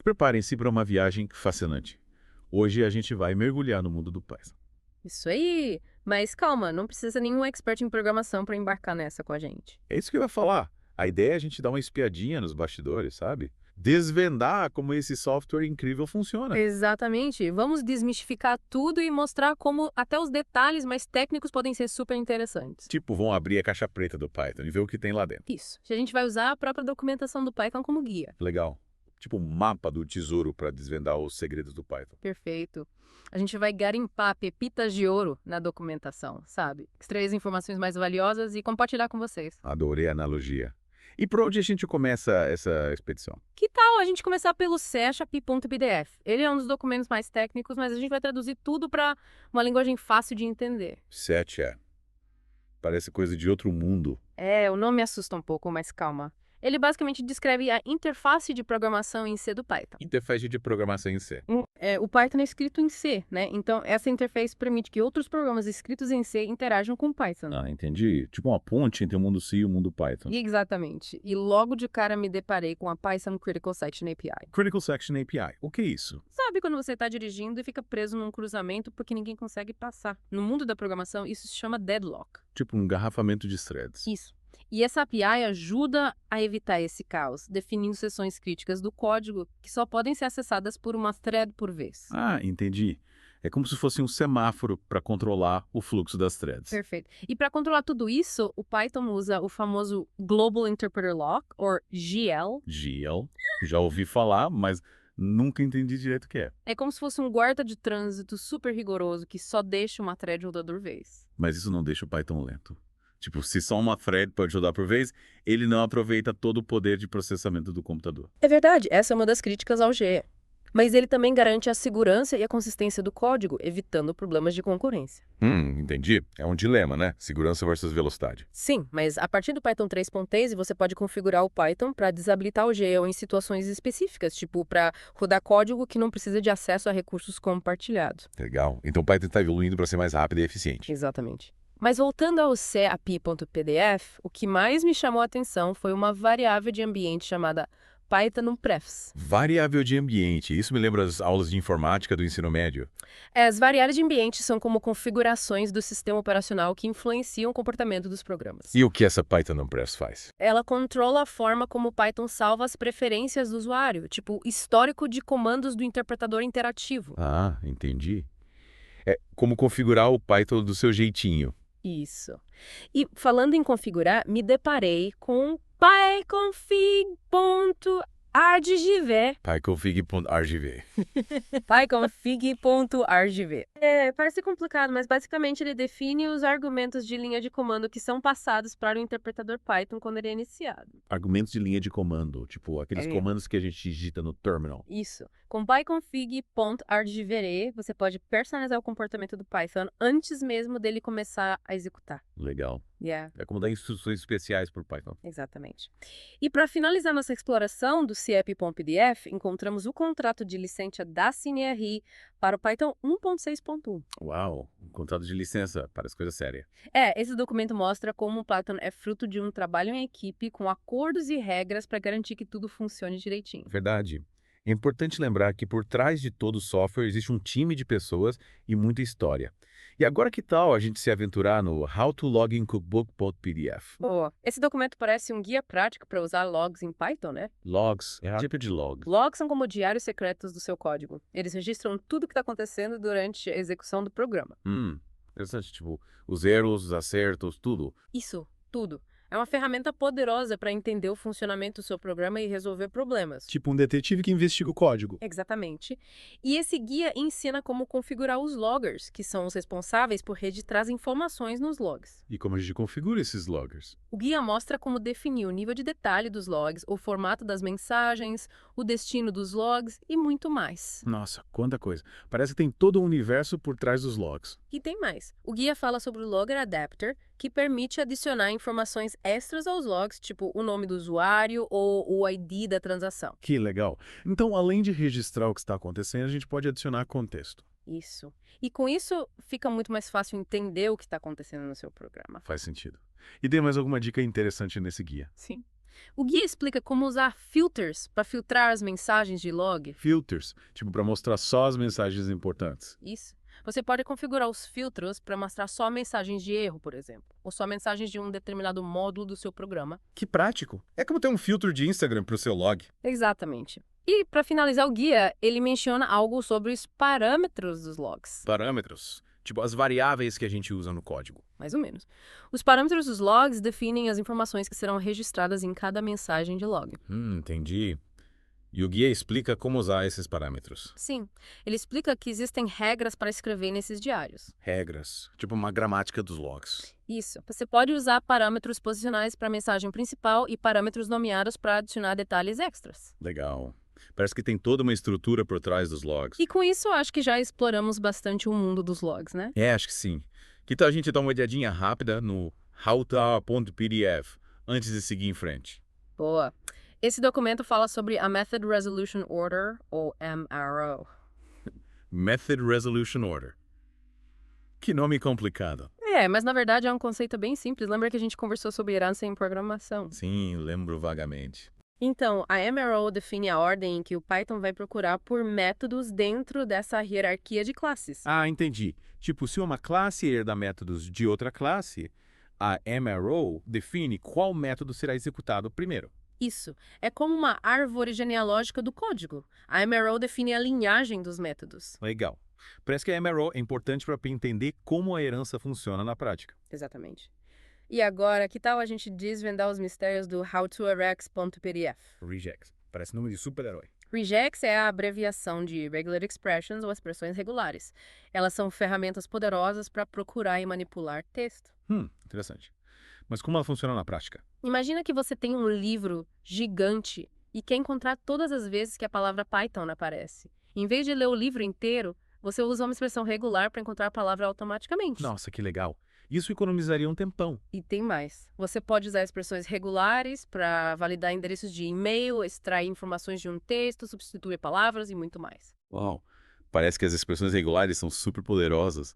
Preparem-se para uma viagem fascinante. Hoje a gente vai mergulhar no mundo do Python. Isso aí! Mas calma, não precisa nenhum expert em programação para embarcar nessa com a gente. É isso que eu ia falar. A ideia é a gente dar uma espiadinha nos bastidores, sabe? Desvendar como esse software incrível funciona. Exatamente. Vamos desmistificar tudo e mostrar como até os detalhes mais técnicos podem ser super interessantes. Tipo, vão abrir a caixa preta do Python e ver o que tem lá dentro. Isso. A gente vai usar a própria documentação do Python como guia. Legal. Tipo um mapa do tesouro para desvendar os segredos do Python. Perfeito. A gente vai garimpar pepitas de ouro na documentação, sabe? Extrair as informações mais valiosas e compartilhar com vocês. Adorei a analogia. E por onde a gente começa essa expedição? Que tal a gente começar pelo CESH-API.pdf? Ele é um dos documentos mais técnicos, mas a gente vai traduzir tudo para uma linguagem fácil de entender. 7 é. Parece coisa de outro mundo. É, o nome assusta um pouco, mas calma. Ele basicamente descreve a interface de programação em C do Python. Interface de programação em C. O Python é escrito em C, né? Então, essa interface permite que outros programas escritos em C interajam com o Python. Ah, entendi. Tipo uma ponte entre o mundo C e o mundo Python. Exatamente. E logo de cara me deparei com a Python Critical Section API. Critical Section API. O que é isso? Sabe quando você está dirigindo e fica preso num cruzamento porque ninguém consegue passar? No mundo da programação, isso se chama deadlock. Tipo um engarrafamento de threads. Isso. E essa API ajuda a evitar esse caos, definindo seções críticas do código que só podem ser acessadas por uma thread por vez. Ah, entendi. É como se fosse um semáforo para controlar o fluxo das threads. Perfeito. E para controlar tudo isso, o Python usa o famoso Global Interpreter Lock, ou GL. GL. Já ouvi falar, mas nunca entendi direito o que é. É como se fosse um guarda de trânsito super rigoroso que só deixa uma thread rodando por vez. Mas isso não deixa o Python lento. Tipo, se só uma thread pode rodar por vez, ele não aproveita todo o poder de processamento do computador. É verdade, essa é uma das críticas ao GE. Mas ele também garante a segurança e a consistência do código, evitando problemas de concorrência. Entendi. É um dilema, né? Segurança versus velocidade. Sim, mas a partir do Python 3.exe você pode configurar o Python para desabilitar o GL em situações específicas, tipo para rodar código que não precisa de acesso a recursos compartilhados. Legal. Então o Python está evoluindo para ser mais rápido e eficiente. Exatamente. Mas voltando ao CAPI.pdf, o que mais me chamou a atenção foi uma variável de ambiente chamada Python-prefs. Variável de ambiente. Isso me lembra as aulas de informática do ensino médio. As variáveis de ambiente são como configurações do sistema operacional que influenciam o comportamento dos programas. E o que essa Python Press faz? Ela controla a forma como o Python salva as preferências do usuário, tipo histórico de comandos do interpretador interativo. Ah, entendi. É como configurar o Python do seu jeitinho. Isso. E falando em configurar, me deparei com pyconfig.argv. pyconfig.rgv. pyconfig.rgv. Parece complicado, mas basicamente ele define os argumentos de linha de comando que são passados para o interpretador Python quando ele é iniciado. Argumentos de linha de comando, tipo aqueles comandos que a gente digita no terminal. Isso. Com pyconfig.rgv, você pode personalizar o comportamento do Python antes mesmo dele começar a executar. Legal. Yeah. É como dar instruções especiais para o Python. Exatamente. E para finalizar nossa exploração do CAP.pdf, encontramos o contrato de licença da CineRI para o Python 1.6.1. Uau, um contrato de licença, parece coisa séria. Esse documento mostra como o Python é fruto de um trabalho em equipe com acordos e regras para garantir que tudo funcione direitinho. Verdade. É importante lembrar que por trás de todo software existe um time de pessoas e muita história. E agora que tal a gente se aventurar no How to Log in Cookbook.pdf? Boa. Esse documento parece um guia prático para usar logs em Python, né? Logs, é tipo de logs. Logs são como diários secretos do seu código. Eles registram tudo o que está acontecendo durante a execução do programa. Interessante, tipo, os erros, os acertos, tudo. Isso, tudo. É uma ferramenta poderosa para entender o funcionamento do seu programa e resolver problemas. Tipo um detetive que investiga o código. Exatamente. E esse guia ensina como configurar os loggers, que são os responsáveis por registrar as informações nos logs. E como a gente configura esses loggers? O guia mostra como definir o nível de detalhe dos logs, o formato das mensagens, o destino dos logs e muito mais. Nossa, quanta coisa. Parece que tem todo um universo por trás dos logs. E tem mais. O guia fala sobre o Logger Adapter, que permite adicionar informações extras aos logs, tipo o nome do usuário ou o ID da transação. Que legal. Então, além de registrar o que está acontecendo, a gente pode adicionar contexto. Isso. E com isso, fica muito mais fácil entender o que está acontecendo no seu programa. Faz sentido. E dê mais alguma dica interessante nesse guia? Sim. O guia explica como usar filters para filtrar as mensagens de log. Filters, tipo para mostrar só as mensagens importantes. Isso. Você pode configurar os filtros para mostrar só mensagens de erro, por exemplo, ou só mensagens de um determinado módulo do seu programa. Que prático. É como ter um filtro de Instagram para o seu log. Exatamente. E, para finalizar o guia, ele menciona algo sobre os parâmetros dos logs. Parâmetros, tipo as variáveis que a gente usa no código. Mais ou menos. Os parâmetros dos logs definem as informações que serão registradas em cada mensagem de log. Entendi. E o guia explica como usar esses parâmetros. Sim, ele explica que existem regras para escrever nesses diários. Regras, tipo uma gramática dos logs. Isso. Você pode usar parâmetros posicionais para a mensagem principal e parâmetros nomeados para adicionar detalhes extras. Legal. Parece que tem toda uma estrutura por trás dos logs. E com isso, acho que já exploramos bastante o mundo dos logs, né? Acho que sim. Que tal a gente dar uma olhadinha rápida no howtar.pdf antes de seguir em frente? Boa. Esse documento fala sobre a Method Resolution Order, ou MRO. Method Resolution Order. Que nome complicado. Mas na verdade é um conceito bem simples. Lembra que a gente conversou sobre herança em programação? Sim, lembro vagamente. Então, a MRO define a ordem em que o Python vai procurar por métodos dentro dessa hierarquia de classes. Ah, entendi. Tipo, se uma classe herda métodos de outra classe, a MRO define qual método será executado primeiro. Isso. É como uma árvore genealógica do código. A MRO define a linhagem dos métodos. Legal. Parece que a MRO é importante para entender como a herança funciona na prática. Exatamente. E agora, que tal a gente desvendar os mistérios do howtorex.pdf? Regex. Parece nome de super-herói. Regex é a abreviação de Regular Expressions ou expressões regulares. Elas são ferramentas poderosas para procurar e manipular texto. Interessante. Mas como ela funciona na prática? Imagina que você tem um livro gigante e quer encontrar todas as vezes que a palavra Python aparece. Em vez de ler o livro inteiro, você usa uma expressão regular para encontrar a palavra automaticamente. Nossa, que legal. Isso economizaria um tempão. E tem mais. Você pode usar expressões regulares para validar endereços de e-mail, extrair informações de um texto, substituir palavras e muito mais. Uau, parece que as expressões regulares são super poderosas.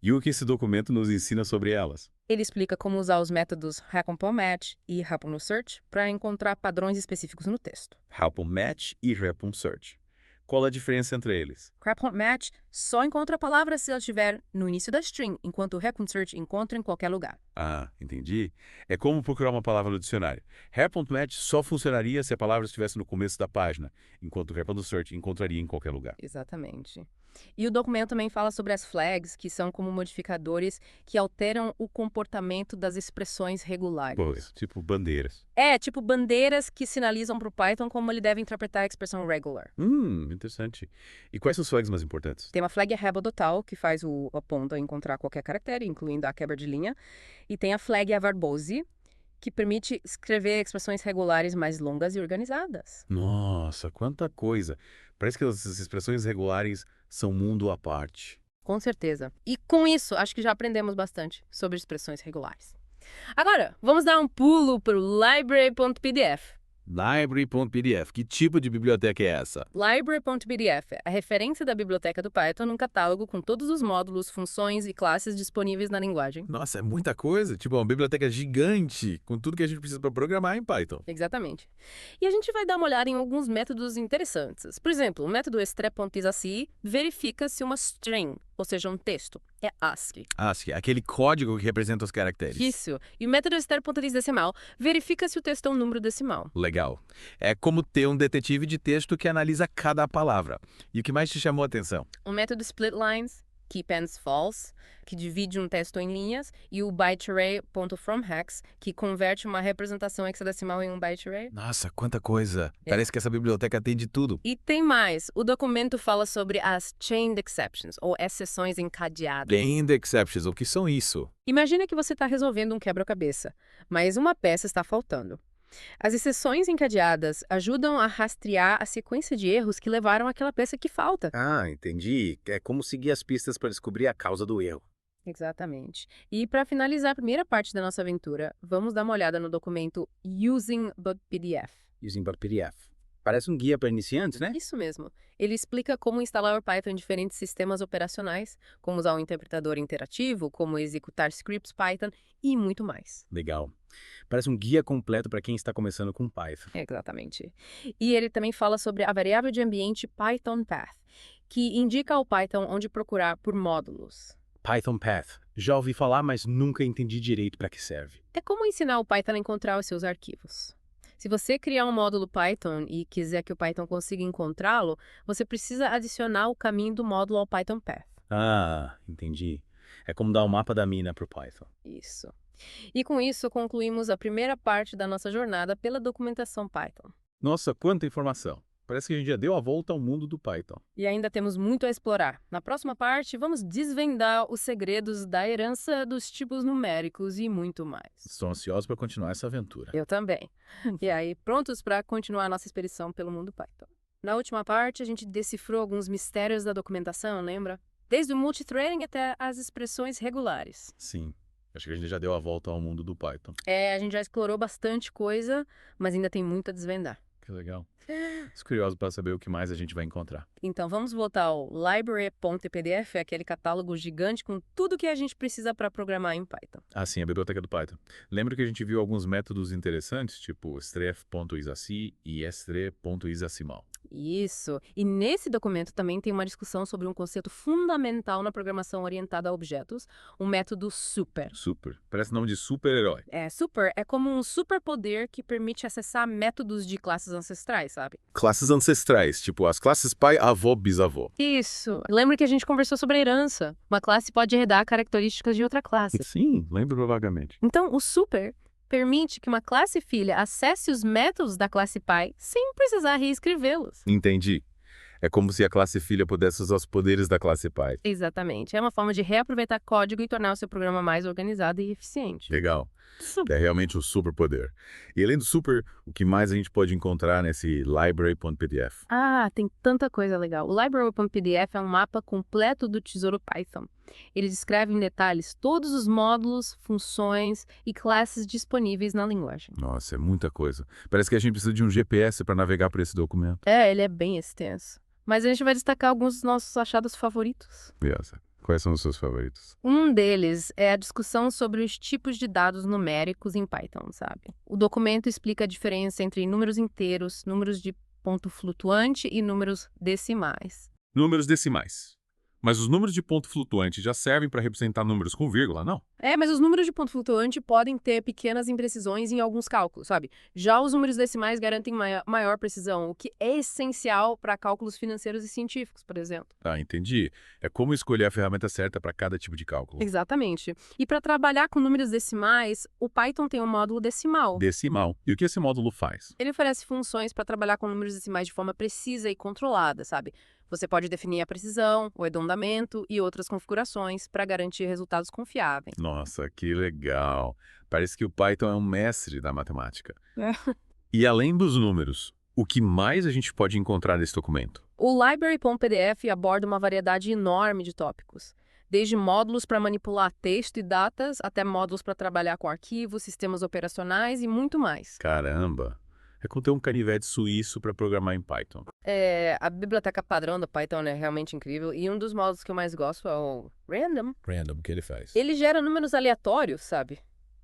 E o que esse documento nos ensina sobre elas? Ele explica como usar os métodos REPON.match e REPON.search para encontrar padrões específicos no texto. REPON.match e REPON.search. Qual a diferença entre eles? REPON.match só encontra a palavra se ela estiver no início da string, enquanto o REPON.search encontra em qualquer lugar. Ah, entendi. É como procurar uma palavra no dicionário. REPON.match só funcionaria se a palavra estivesse no começo da página, enquanto o REPON.search encontraria em qualquer lugar. Exatamente. E o documento também fala sobre as flags, que são como modificadores que alteram o comportamento das expressões regulares. Pô, tipo bandeiras. Tipo bandeiras que sinalizam para o Python como ele deve interpretar a expressão regular. Interessante. E quais são os flags mais importantes? Tem uma flag arrebodotal, que faz o aponta a encontrar qualquer caractere, incluindo a quebra de linha. E tem a flag avarbose, que permite escrever expressões regulares mais longas e organizadas. Nossa, quanta coisa. Parece que as expressões regulares são mundo à parte. Com certeza. E com isso, acho que já aprendemos bastante sobre expressões regulares. Agora, vamos dar um pulo para o library.pdf. Library.pdf. Que tipo de biblioteca é essa? Library.pdf é a referência da biblioteca do Python num catálogo com todos os módulos, funções e classes disponíveis na linguagem. Nossa, é muita coisa. Tipo, uma biblioteca gigante com tudo que a gente precisa para programar em Python. Exatamente. E a gente vai dar uma olhada em alguns métodos interessantes. Por exemplo, o método extre.isAscii verifica se uma string, ou seja, um texto, é ASCII. ASCII, aquele código que representa os caracteres. Isso. E o método extre.isDecimal verifica se o texto é um número decimal. Legal. É como ter um detetive de texto que analisa cada palavra. E o que mais te chamou a atenção? O método splitlines, keepends false, que divide um texto em linhas, e o bytearray.fromHex, que converte uma representação hexadecimal em um byte array. Nossa, quanta coisa. Parece que essa biblioteca tem de tudo. E tem mais. O documento fala sobre as chained exceptions, ou exceções encadeadas. Chained exceptions, o que são isso? Imagina que você está resolvendo um quebra-cabeça, mas uma peça está faltando. As exceções encadeadas ajudam a rastrear a sequência de erros que levaram àquela peça que falta. Ah, entendi. É como seguir as pistas para descobrir a causa do erro. Exatamente. E para finalizar a primeira parte da nossa aventura, vamos dar uma olhada no documento using.pdf. Using.pdf. Parece um guia para iniciantes, né? Isso mesmo. Ele explica como instalar o Python em diferentes sistemas operacionais, como usar um interpretador interativo, como executar scripts Python e muito mais. Legal. Parece um guia completo para quem está começando com Python. Exatamente. E ele também fala sobre a variável de ambiente Python Path, que indica ao Python onde procurar por módulos. Python Path. Já ouvi falar, mas nunca entendi direito para que serve. É como ensinar o Python a encontrar os seus arquivos. Se você criar um módulo Python e quiser que o Python consiga encontrá-lo, você precisa adicionar o caminho do módulo ao Python Path. Ah, entendi. É como dar o mapa da mina para o Python. Isso. E com isso, concluímos a primeira parte da nossa jornada pela documentação Python. Nossa, quanta informação! Parece que a gente já deu a volta ao mundo do Python. E ainda temos muito a explorar. Na próxima parte, vamos desvendar os segredos da herança dos tipos numéricos e muito mais. Estou ansioso para continuar essa aventura. Eu também. E aí, prontos para continuar nossa expedição pelo mundo Python. Na última parte, a gente decifrou alguns mistérios da documentação, lembra? Desde o multithreading até as expressões regulares. Sim, acho que a gente já deu a volta ao mundo do Python. A gente já explorou bastante coisa, mas ainda tem muito a desvendar. Que legal. Estou curioso para saber o que mais a gente vai encontrar. Então vamos voltar ao library.pdf, aquele catálogo gigante com tudo que a gente precisa para programar em Python. Ah, sim, a biblioteca do Python. Lembra que a gente viu alguns métodos interessantes, tipo stref.isaci e stre.isacimal. Isso. E nesse documento também tem uma discussão sobre um conceito fundamental na programação orientada a objetos, o método super. Super. Parece nome de super-herói. Super é como um superpoder que permite acessar métodos de classes ancestrais, sabe? Classes ancestrais, tipo as classes pai, avô, bisavô. Isso. Lembra que a gente conversou sobre a herança? Uma classe pode herdar características de outra classe. Sim, lembro vagamente. Então, o super permite que uma classe filha acesse os métodos da classe pai sem precisar reescrevê-los. Entendi. É como se a classe filha pudesse usar os poderes da classe pai. Exatamente. É uma forma de reaproveitar código e tornar o seu programa mais organizado e eficiente. Legal. É realmente um superpoder. E além do super, o que mais a gente pode encontrar nesse library.pdf? Tem tanta coisa legal. O library.pdf é um mapa completo do tesouro Python. Ele descreve em detalhes todos os módulos, funções e classes disponíveis na linguagem. Nossa, é muita coisa. Parece que a gente precisa de um GPS para navegar por esse documento. Ele é bem extenso. Mas a gente vai destacar alguns dos nossos achados favoritos. Beleza. Quais são os seus favoritos? Um deles é a discussão sobre os tipos de dados numéricos em Python, sabe? O documento explica a diferença entre números inteiros, números de ponto flutuante e números decimais. Números decimais. Mas os números de ponto flutuante já servem para representar números com vírgula, não? Mas os números de ponto flutuante podem ter pequenas imprecisões em alguns cálculos, sabe? Já os números decimais garantem maior precisão, o que é essencial para cálculos financeiros e científicos, por exemplo. Ah, entendi. É como escolher a ferramenta certa para cada tipo de cálculo. Exatamente. E para trabalhar com números decimais, o Python tem um módulo decimal. Decimal. E o que esse módulo faz? Ele oferece funções para trabalhar com números decimais de forma precisa e controlada, sabe? Você pode definir a precisão, o arredondamento e outras configurações para garantir resultados confiáveis. Nossa, que legal. Parece que o Python é um mestre da matemática. É. E além dos números, o que mais a gente pode encontrar nesse documento? O library.pdf aborda uma variedade enorme de tópicos. Desde módulos para manipular texto e datas, até módulos para trabalhar com arquivos, sistemas operacionais e muito mais. Caramba! É como ter um canivete suíço para programar em Python. A biblioteca padrão do Python é realmente incrível e um dos módulos que eu mais gosto é o Random. Random, o que ele faz? Ele gera números aleatórios, sabe?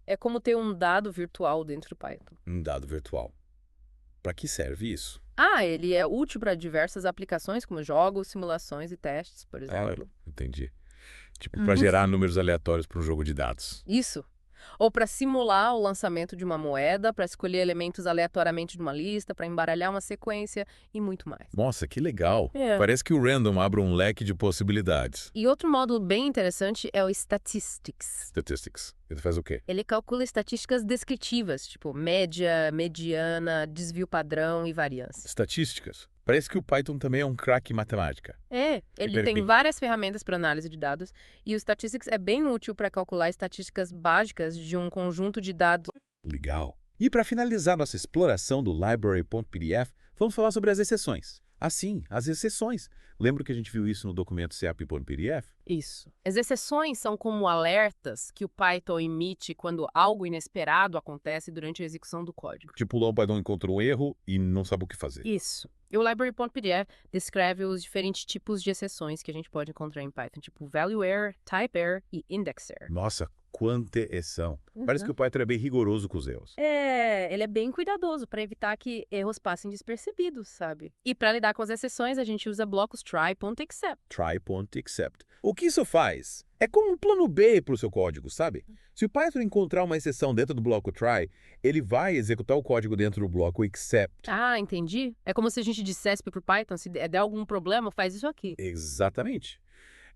É como ter um dado virtual dentro do Python. Um dado virtual. Para que serve isso? Ele é útil para diversas aplicações, como jogos, simulações e testes, por exemplo. Entendi. Tipo, para gerar números aleatórios para um jogo de dados. Isso. Ou para simular o lançamento de uma moeda, para escolher elementos aleatoriamente de uma lista, para embaralhar uma sequência e muito mais. Nossa, que legal. É. Parece que o Random abre um leque de possibilidades. E outro módulo bem interessante é o Statistics. Statistics. Ele faz o quê? Ele calcula estatísticas descritivas, tipo média, mediana, desvio padrão e variância. Estatísticas. Parece que o Python também é um craque em matemática. Ele tem várias ferramentas para análise de dados e o Statistics é bem útil para calcular estatísticas básicas de um conjunto de dados. Legal. E para finalizar nossa exploração do library.pdf, vamos falar sobre as exceções. Assim, as exceções. Lembra que a gente viu isso no documento CAP.pdf? Isso. As exceções são como alertas que o Python emite quando algo inesperado acontece durante a execução do código. Tipo, lá o Python encontrou um erro e não sabe o que fazer. Isso. E o library.pdf descreve os diferentes tipos de exceções que a gente pode encontrar em Python, tipo value error, type error e index error. Nossa, quanta exceção. Parece que o Python é bem rigoroso com os erros. Ele é bem cuidadoso para evitar que erros passem despercebidos, sabe? E para lidar com as exceções, a gente usa blocos try.except. Try.except. O que isso faz? É como um plano B para o seu código, sabe? Se o Python encontrar uma exceção dentro do bloco try, ele vai executar o código dentro do bloco except. Ah, entendi. É como se a gente dissesse pro Python, se der algum problema, faz isso aqui. Exatamente.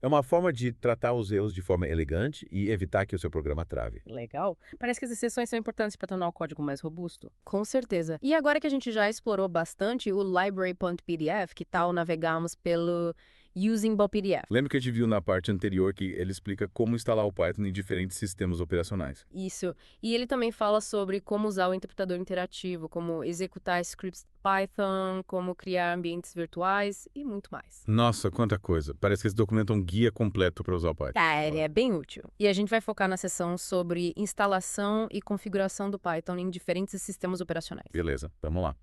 É uma forma de tratar os erros de forma elegante e evitar que o seu programa trave. Legal. Parece que as exceções são importantes para tornar o código mais robusto. Com certeza. E agora que a gente já explorou bastante o library.pdf, que tal navegarmos pelo using.pdf? Lembra que a gente viu na parte anterior que ele explica como instalar o Python em diferentes sistemas operacionais. Isso. E ele também fala sobre como usar o interpretador interativo, como executar scripts Python, como criar ambientes virtuais e muito mais. Nossa, quanta coisa. Parece que esse documento é um guia completo para usar o Python. Ele é bem útil. E a gente vai focar na seção sobre instalação e configuração do Python em diferentes sistemas operacionais. Beleza, vamos lá.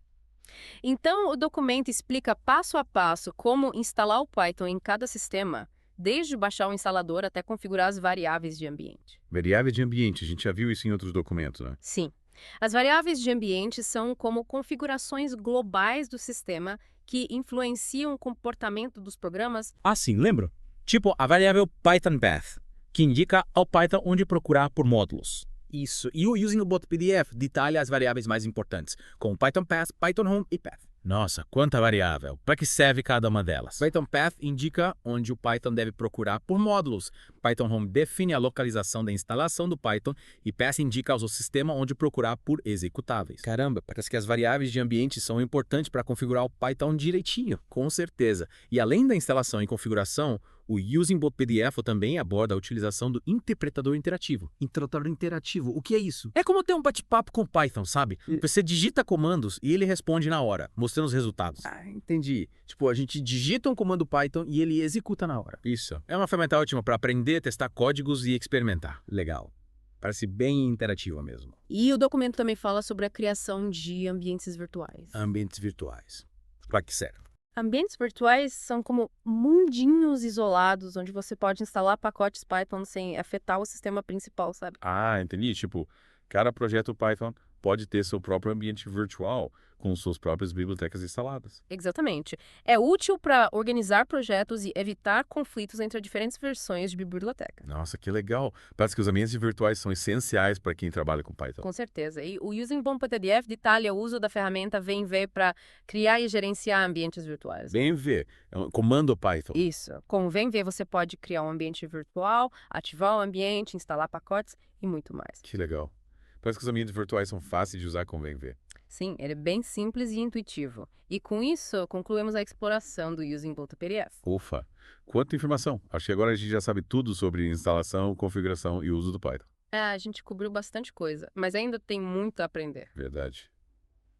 Então, o documento explica passo a passo como instalar o Python em cada sistema, desde baixar o instalador até configurar as variáveis de ambiente. Variáveis de ambiente, a gente já viu isso em outros documentos, né? Sim. As variáveis de ambiente são como configurações globais do sistema que influenciam o comportamento dos programas. Ah, sim, lembro. Tipo a variável Python Path, que indica ao Python onde procurar por módulos. Isso. E o using.pdf detalha as variáveis mais importantes, como Python Path, Python Home e Path. Nossa, quanta variável. Para que serve cada uma delas? Python Path indica onde o Python deve procurar por módulos. Python Home define a localização da instalação do Python e Path indica ao sistema onde procurar por executáveis. Caramba, parece que as variáveis de ambiente são importantes para configurar o Python direitinho. Com certeza. E além da instalação e configuração, o using.pdf também aborda a utilização do interpretador interativo. Interpretador interativo, o que é isso? É como ter um bate-papo com Python, sabe? Você digita comandos e ele responde na hora, mostrando os resultados. Ah, entendi. Tipo, a gente digita um comando Python e ele executa na hora. Isso. É uma ferramenta ótima para aprender, testar códigos e experimentar. Legal. Parece bem interativa mesmo. E o documento também fala sobre a criação de ambientes virtuais. Ambientes virtuais. Para que serve? Ambientes virtuais são como mundinhos isolados, onde você pode instalar pacotes Python sem afetar o sistema principal, sabe? Ah, entendi. Tipo, cada projeto Python pode ter seu próprio ambiente virtual, com suas próprias bibliotecas instaladas. Exatamente. É útil para organizar projetos e evitar conflitos entre as diferentes versões de biblioteca. Nossa, que legal. Parece que os ambientes virtuais são essenciais para quem trabalha com Python. Com certeza. E o using.pdf detalha o uso da ferramenta VMV para criar e gerenciar ambientes virtuais. VMV, é um comando Python. Isso. Com o VMV você pode criar um ambiente virtual, ativar o ambiente, instalar pacotes e muito mais. Que legal. Parece que os ambientes virtuais são fáceis de usar com VMV. Sim, ele é bem simples e intuitivo. E com isso, concluímos a exploração do using.pdf. Ufa, quanta informação. Acho que agora a gente já sabe tudo sobre instalação, configuração e uso do Python. A gente cobriu bastante coisa, mas ainda tem muito a aprender. Verdade.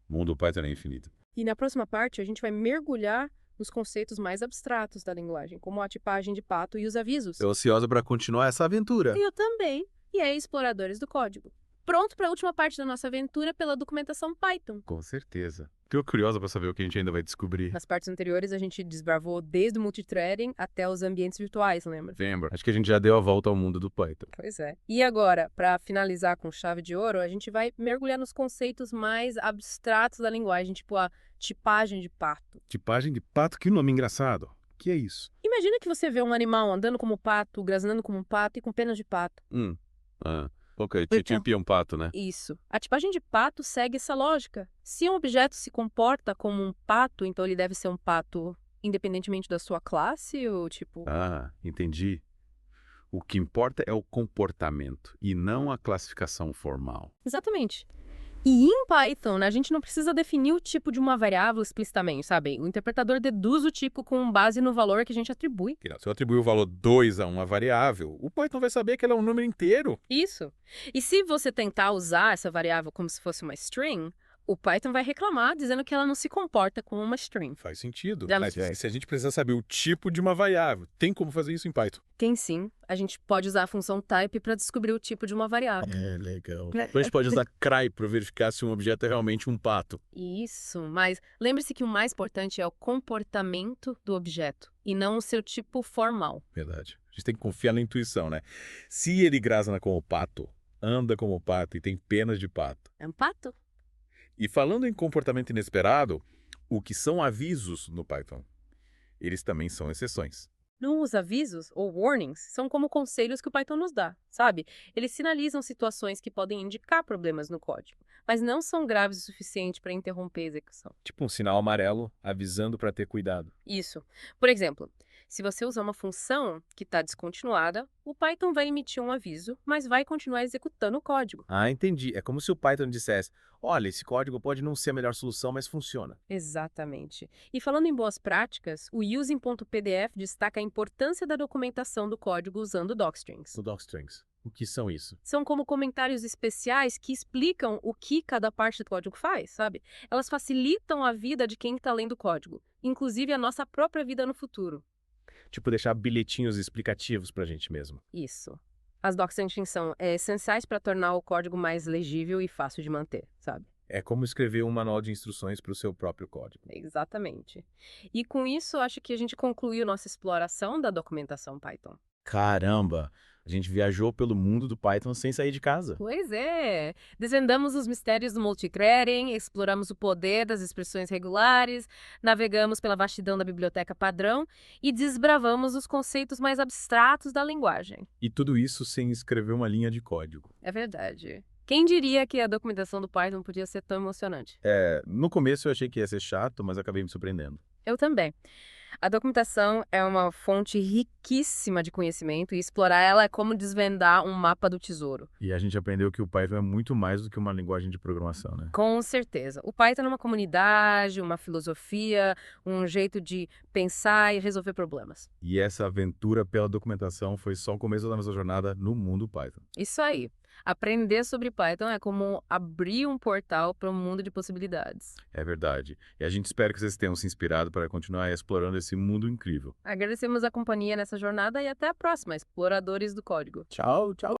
O mundo do Python é infinito. E na próxima parte, a gente vai mergulhar nos conceitos mais abstratos da linguagem, como a tipagem de pato e os avisos. Tô ansiosa para continuar essa aventura. Eu também. E aí, exploradores do código. Pronto para a última parte da nossa aventura pela documentação Python. Com certeza. Tô curiosa para saber o que a gente ainda vai descobrir. Nas partes anteriores, a gente desbravou desde o multithreading até os ambientes virtuais, lembra? Lembra? Acho que a gente já deu a volta ao mundo do Python. Pois é. E agora, para finalizar com chave de ouro, a gente vai mergulhar nos conceitos mais abstratos da linguagem, tipo a tipagem de pato. Tipagem de pato, que nome engraçado. Que é isso? Imagina que você vê um animal andando como pato, grasnando como um pato e com penas de pato. Ok, Então. tipo um pato, né? Isso. A tipagem de pato segue essa lógica. Se um objeto se comporta como um pato, então ele deve ser um pato independentemente da sua classe ou tipo... Ah, entendi. O que importa é o comportamento e não a classificação formal. Exatamente. E em Python, a gente não precisa definir o tipo de uma variável explicitamente, sabe? O interpretador deduz o tipo com base no valor que a gente atribui. Se eu atribuir o valor 2 a uma variável, o Python vai saber que ela é um número inteiro. Isso. E se você tentar usar essa variável como se fosse uma string, o Python vai reclamar dizendo que ela não se comporta como uma string. Faz sentido. Já- Mas se a gente precisa saber o tipo de uma variável, tem como fazer isso em Python? Tem sim. A gente pode usar a função type para descobrir o tipo de uma variável. É, legal. Então a gente pode usar cry para verificar se um objeto é realmente um pato. Isso, mas lembre-se que o mais importante é o comportamento do objeto e não o seu tipo formal. Verdade. A gente tem que confiar na intuição, né? Se ele grasna como pato, anda como pato e tem penas de pato. É um pato? E falando em comportamento inesperado, o que são avisos no Python? Eles também são exceções. Os avisos, ou warnings, são como conselhos que o Python nos dá, sabe? Eles sinalizam situações que podem indicar problemas no código, mas não são graves o suficiente para interromper a execução. Tipo um sinal amarelo avisando para ter cuidado. Isso. Por exemplo, se você usar uma função que está descontinuada, o Python vai emitir um aviso, mas vai continuar executando o código. Ah, entendi. É como se o Python dissesse: olha, esse código pode não ser a melhor solução, mas funciona. Exatamente. E falando em boas práticas, o using.pdf destaca a importância da documentação do código usando docstrings. No docstrings. O que são isso? São como comentários especiais que explicam o que cada parte do código faz, sabe? Elas facilitam a vida de quem está lendo o código, inclusive a nossa própria vida no futuro. Tipo, deixar bilhetinhos explicativos pra gente mesmo. Isso. As docstrings são essenciais para tornar o código mais legível e fácil de manter, sabe? É como escrever um manual de instruções para o seu próprio código. Exatamente. E com isso, acho que a gente concluiu nossa exploração da documentação Python. Caramba! A gente viajou pelo mundo do Python sem sair de casa. Pois é! Desvendamos os mistérios do multithreading, exploramos o poder das expressões regulares, navegamos pela vastidão da biblioteca padrão e desbravamos os conceitos mais abstratos da linguagem. E tudo isso sem escrever uma linha de código. É verdade. Quem diria que a documentação do Python podia ser tão emocionante? No começo eu achei que ia ser chato, mas acabei me surpreendendo. Eu também. A documentação é uma fonte riquíssima de conhecimento e explorar ela é como desvendar um mapa do tesouro. E a gente aprendeu que o Python é muito mais do que uma linguagem de programação, né? Com certeza. O Python é uma comunidade, uma filosofia, um jeito de pensar e resolver problemas. E essa aventura pela documentação foi só o começo da nossa jornada no mundo Python. Isso aí. Aprender sobre Python é como abrir um portal para um mundo de possibilidades. É verdade. E a gente espera que vocês tenham se inspirado para continuar explorando esse mundo incrível. Agradecemos a companhia nessa jornada e até a próxima, exploradores do código. Tchau, tchau.